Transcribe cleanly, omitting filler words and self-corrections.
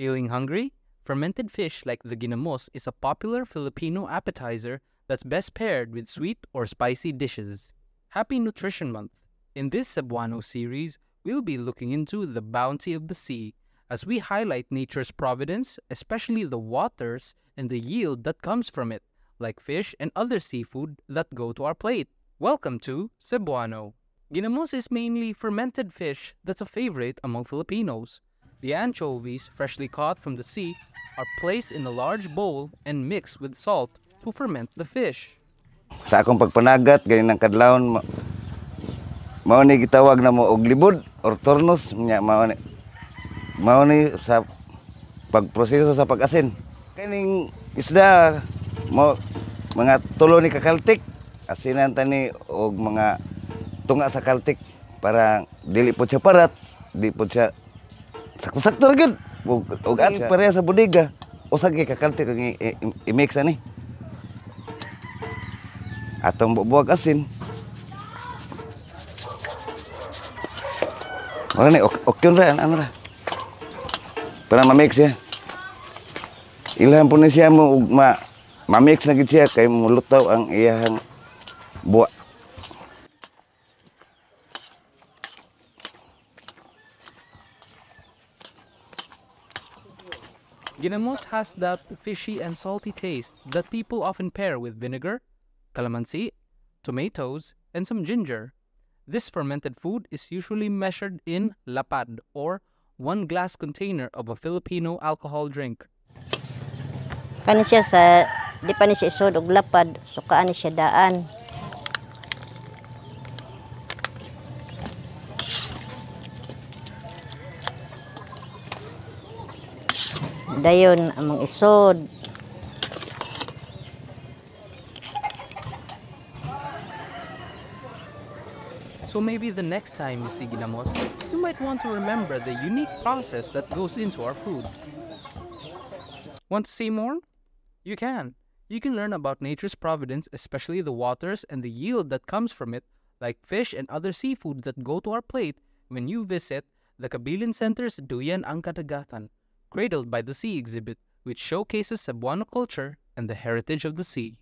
Feeling hungry? Fermented fish like the ginamos is a popular Filipino appetizer that's best paired with sweet or spicy dishes. Happy Nutrition Month! In this Cebuano series, we'll be looking into the bounty of the sea as we highlight nature's providence, especially the waters and the yield that comes from it, like fish and other seafood that go to our plate. Welcome to Cebuano. Ginamos is mainly fermented fish that's a favorite among Filipinos. The anchovies, freshly caught from the sea, are placed in a large bowl and mixed with salt to ferment the fish. Sa akong pagpanagat ganin ng kadlawon mao ni gitawag na mo og libod or tornos nya mao ni sa pagproseso sa pag-asin. Kaning isda mo mga tulo ni kakaltik asinan tani og mga tunga sa kaltik para dili po siya parat, di po siya sakto-sakto ra gyud. Og pareha sa bodega usag kay kakaltik ang i-mix ani. Atong bubuwag asin. Wala ni okyon ra ano ra. Para ma-mix siya. Ilhan po ni siya mo ma-mix na gid siya kay mulutaw ang iyang buwa. Ginamos has that fishy and salty taste that people often pair with vinegar, calamansi, tomatoes, and some ginger. This fermented food is usually measured in lapad or 1 glass container of a Filipino alcohol drink. Kani siya sa di pa ni siya isod og lapad, so kaani siya daan. Dayon among isod. So maybe the next time you see ginamos, you might want to remember the unique process that goes into our food. Want to see more? You can. You can learn about nature's providence, especially the waters and the yield that comes from it, like fish and other seafood that go to our plate when you visit the Kabilin Center's Duyan ang Kadagatan, Cradled by the Sea exhibit, which showcases Cebuano culture and the heritage of the sea.